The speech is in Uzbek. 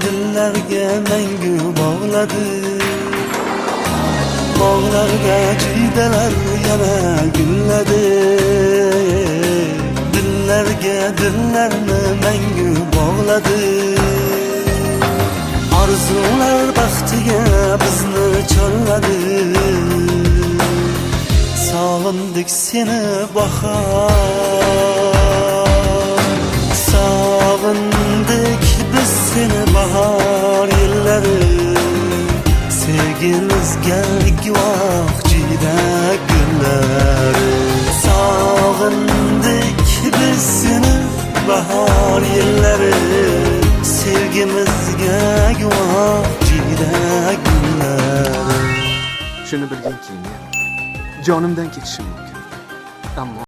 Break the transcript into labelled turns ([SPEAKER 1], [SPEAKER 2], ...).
[SPEAKER 1] dillarga mangu bog'ladi. Bog'larga jiydalar yana gulladi. Dillarni mangu bog'ladi. Arzular baxtiga bizni chorladi. Sog'indik seni bahor, sog'indik biz seni bahor yillari. Sevgimizga guvoh jiyda gullari. Sog'indik biz seni bahor yillari. Sevgimizga guvoh jiyda gullari.
[SPEAKER 2] Shuni bilginki, jonimdan ketishim mumkin. Ammo